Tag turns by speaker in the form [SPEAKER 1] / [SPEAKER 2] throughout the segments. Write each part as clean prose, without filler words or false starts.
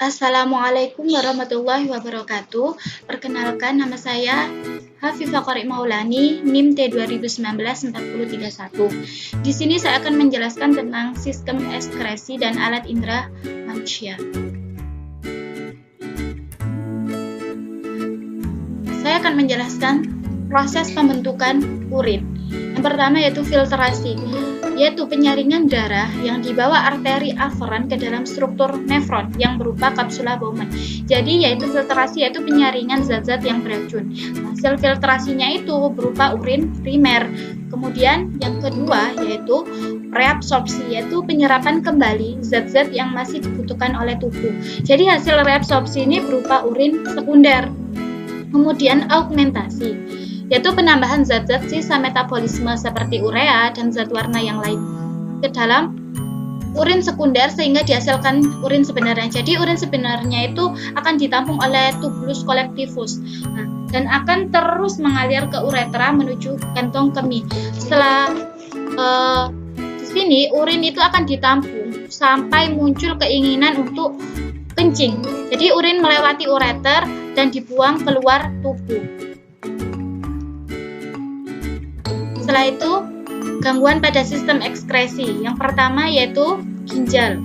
[SPEAKER 1] Assalamualaikum warahmatullahi wabarakatuh. Perkenalkan, nama saya Hafifah Qorik Maulani, NIM T2019-4031. Di sini saya akan menjelaskan tentang sistem ekskresi dan alat indera manusia. Saya akan menjelaskan proses pembentukan urin. Yang pertama yaitu filtrasi, yaitu penyaringan darah yang dibawa arteri aferan ke dalam struktur nefron yang berupa kapsula Bowman. Jadi yaitu filtrasi, yaitu penyaringan zat-zat yang beracun. Hasil filtrasinya itu berupa urin primer. Kemudian yang kedua yaitu reabsorpsi, yaitu penyerapan kembali zat-zat yang masih dibutuhkan oleh tubuh. Jadi hasil reabsorpsi ini berupa urin sekunder. Kemudian augmentasi, yaitu penambahan zat-zat sisa metabolisme seperti urea dan zat warna yang lain ke dalam urin sekunder sehingga dihasilkan urin sebenarnya. Jadi urin sebenarnya itu akan ditampung oleh tubulus kolektivus, dan akan terus mengalir ke uretra menuju kantong kemih. Setelah di sini urin itu akan ditampung sampai muncul keinginan untuk kencing. Jadi urin melewati ureter dan dibuang keluar tubuh. Setelah itu, gangguan pada sistem ekskresi. Yang pertama yaitu ginjal.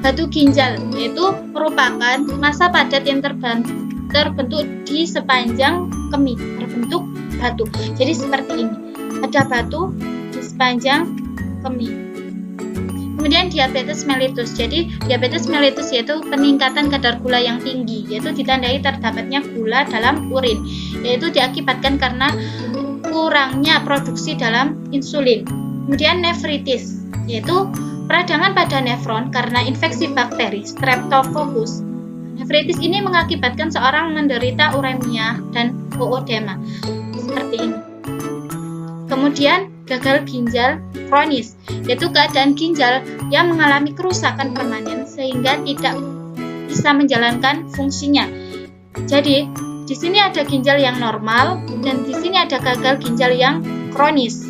[SPEAKER 1] Batu ginjal yaitu merupakan massa padat yang terbentuk di sepanjang kemih, berbentuk batu. Jadi seperti ini, ada batu di sepanjang kemih. Kemudian diabetes mellitus. Jadi diabetes mellitus yaitu peningkatan kadar gula yang tinggi, yaitu ditandai terdapatnya gula dalam urin, yaitu diakibatkan karena kurangnya produksi dalam insulin. Kemudian nefritis, yaitu peradangan pada nefron karena infeksi bakteri Streptococcus. Nefritis ini mengakibatkan seorang menderita uremia dan oodema. Seperti ini. Kemudian gagal ginjal kronis, yaitu keadaan ginjal yang mengalami kerusakan permanen sehingga tidak bisa menjalankan fungsinya. Jadi di sini ada ginjal yang normal dan di sini ada gagal ginjal yang kronis.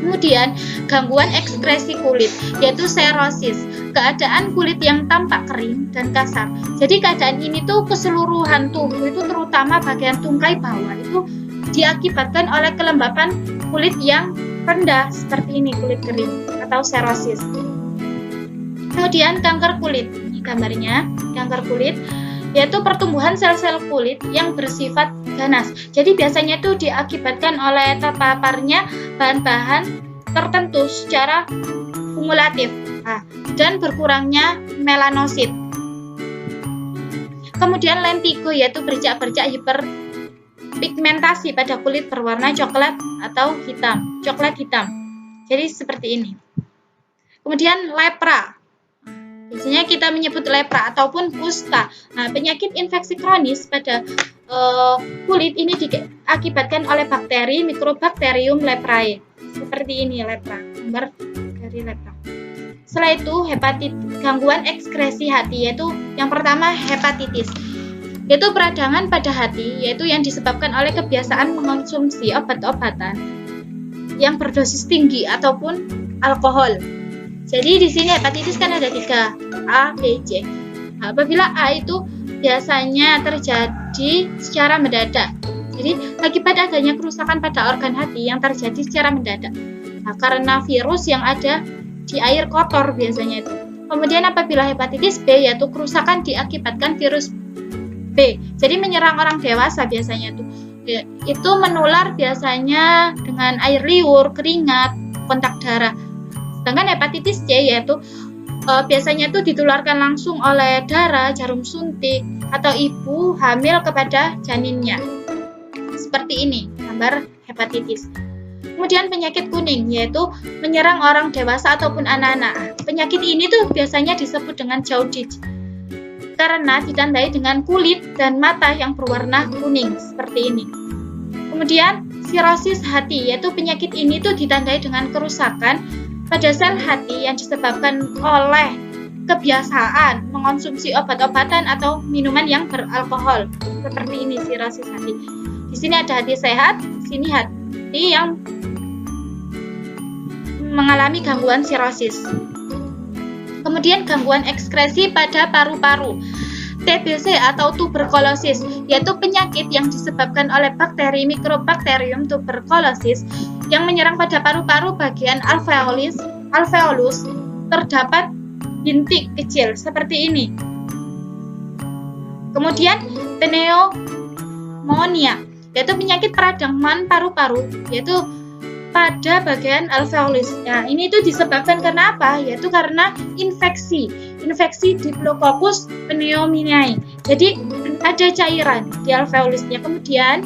[SPEAKER 1] Kemudian gangguan ekskresi kulit, yaitu serosis, keadaan kulit yang tampak kering dan kasar. Jadi keadaan ini tuh keseluruhan tubuh itu, terutama bagian tungkai bawah itu diakibatkan oleh kelembapan kulit yang rendah seperti ini, kulit kering atau serosis. Kemudian kanker kulit, ini gambarnya kanker kulit, yaitu pertumbuhan sel-sel kulit yang bersifat ganas. Jadi biasanya itu diakibatkan oleh terpaparnya bahan-bahan tertentu secara kumulatif dan berkurangnya melanosit. Kemudian lentigo, yaitu bercak-bercak hiperpigmentasi pada kulit berwarna coklat atau hitam, coklat hitam. Jadi seperti ini. Kemudian lepra. Biasanya kita menyebut lepra ataupun kusta. Penyakit infeksi kronis pada kulit ini diakibatkan oleh bakteri Mycobacterium leprae. Seperti ini lepra, gambar dari lepra. Setelah itu gangguan ekskresi hati, yaitu yang pertama hepatitis, yaitu peradangan pada hati, yaitu yang disebabkan oleh kebiasaan mengonsumsi obat-obatan yang berdosis tinggi ataupun alkohol. Jadi di sini hepatitis kan ada 3, A, B, C. Apabila A itu biasanya terjadi secara mendadak. Jadi akibat adanya kerusakan pada organ hati yang terjadi secara mendadak. Karena virus yang ada di air kotor biasanya itu. Kemudian apabila hepatitis B, yaitu kerusakan diakibatkan virus B. Jadi menyerang orang dewasa biasanya itu. Itu menular biasanya dengan air liur, keringat, kontak darah. Sedangkan hepatitis C yaitu biasanya itu ditularkan langsung oleh darah, jarum suntik, atau ibu hamil kepada janinnya. Seperti ini gambar hepatitis. Kemudian penyakit kuning, yaitu menyerang orang dewasa ataupun anak-anak. Penyakit ini tuh biasanya disebut dengan jaundice karena ditandai dengan kulit dan mata yang berwarna kuning seperti ini. Kemudian sirosis hati, yaitu penyakit ini tuh ditandai dengan kerusakan pada sel hati yang disebabkan oleh kebiasaan mengonsumsi obat-obatan atau minuman yang beralkohol. Seperti ini sirosis hati. Di sini ada hati sehat, di sini hati yang mengalami gangguan sirosis. Kemudian gangguan ekskresi pada paru-paru. TBC atau tuberkulosis, yaitu penyakit yang disebabkan oleh bakteri Mycobacterium tuberculosis yang menyerang pada paru-paru bagian alveolus terdapat bintik kecil seperti ini. Kemudian pneumonia, yaitu penyakit peradangan paru-paru, yaitu pada bagian alveolus. Nah, ini itu disebabkan karena apa? Yaitu karena infeksi Diplococcus pneumoniae. Jadi ada cairan di alveolusnya. Kemudian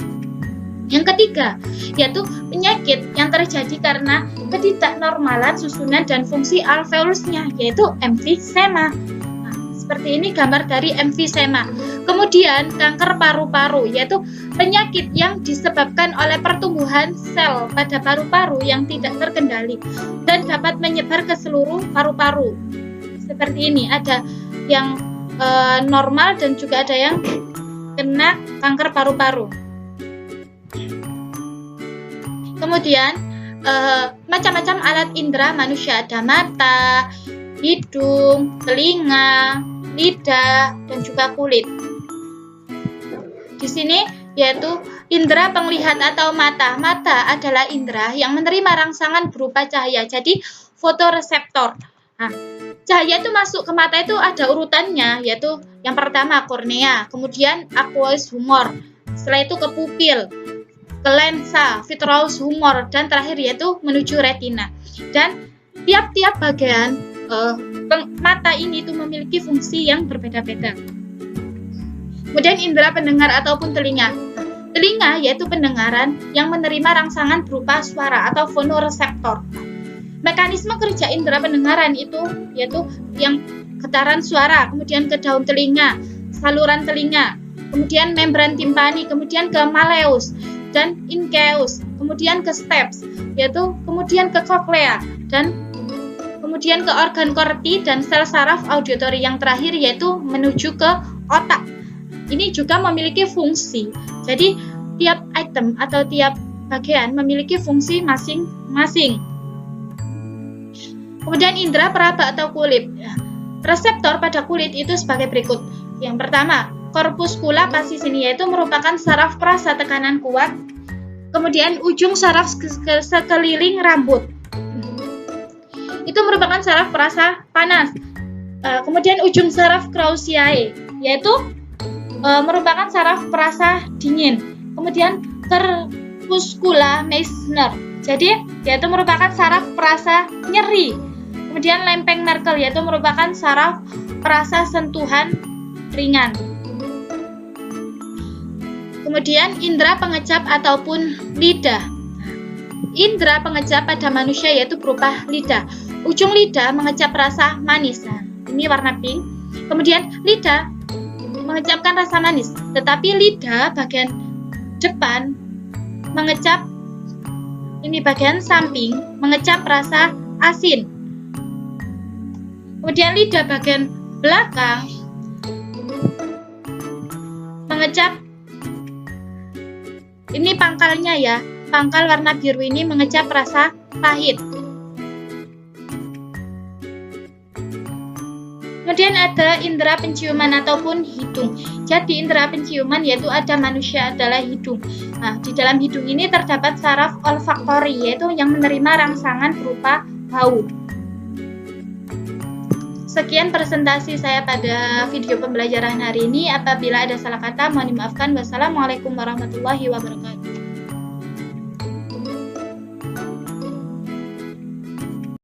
[SPEAKER 1] yang ketiga, yaitu penyakit yang terjadi karena ketidaknormalan susunan dan fungsi alveolusnya, yaitu emfisema. Nah, seperti ini gambar dari emfisema. Kemudian kanker paru-paru, yaitu penyakit yang disebabkan oleh pertumbuhan sel pada paru-paru yang tidak terkendali dan dapat menyebar ke seluruh paru-paru. Seperti ini, ada yang normal dan juga ada yang kena kanker paru-paru. Kemudian macam-macam alat indera manusia, ada mata, hidung, telinga, lidah, dan juga kulit. Di sini yaitu indera penglihat atau mata. Mata adalah indera yang menerima rangsangan berupa cahaya, jadi fotoreseptor. Nah, cahaya itu masuk ke mata itu ada urutannya, yaitu yang pertama kornea, kemudian aqueous humor, setelah itu ke pupil, ke lensa, vitreous humor, dan terakhir yaitu menuju retina. Dan tiap-tiap bagian mata ini itu memiliki fungsi yang berbeda-beda. Kemudian indera pendengar ataupun telinga. Telinga yaitu pendengaran yang menerima rangsangan berupa suara atau fonoreseptor. Mekanisme kerja indera pendengaran itu yaitu yang getaran suara, kemudian ke daun telinga, saluran telinga, kemudian membran timpani, kemudian ke malleus dan inkeus, kemudian ke stapes, yaitu kemudian ke koklea, dan kemudian ke organ korti dan sel saraf auditory yang terakhir yaitu menuju ke otak. Ini juga memiliki fungsi. Jadi tiap item atau tiap bagian memiliki fungsi masing-masing. Kemudian indera peraba atau kulit. Reseptor pada kulit itu sebagai berikut. Yang pertama, corpuscula passis ini yaitu merupakan saraf perasa tekanan kuat. Kemudian ujung saraf sekeliling rambut. Itu merupakan saraf perasa panas. Kemudian ujung saraf Kraussiae yaitu merupakan saraf perasa dingin. Kemudian corpuscula Meissner, jadi yaitu merupakan saraf perasa nyeri. Kemudian lempeng Merkel yaitu merupakan saraf perasa sentuhan ringan. Kemudian indera pengecap ataupun lidah. Indera pengecap pada manusia yaitu berupa lidah. Ujung lidah mengecap rasa manis. Nah, ini warna pink. Kemudian lidah mengecapkan rasa manis, tetapi lidah bagian depan mengecap, ini bagian samping mengecap rasa asin. Kemudian lidah bagian belakang mengecap, ini pangkalnya ya, pangkal warna biru ini mengecap rasa pahit. Kemudian ada indera penciuman ataupun hidung. Jadi indera penciuman yaitu ada manusia adalah hidung. Nah, di dalam hidung ini terdapat saraf olfaktori yaitu yang menerima rangsangan berupa bau. Sekian presentasi saya pada video pembelajaran hari ini. Apabila ada salah kata mohon dimaafkan. Wassalamualaikum warahmatullahi wabarakatuh.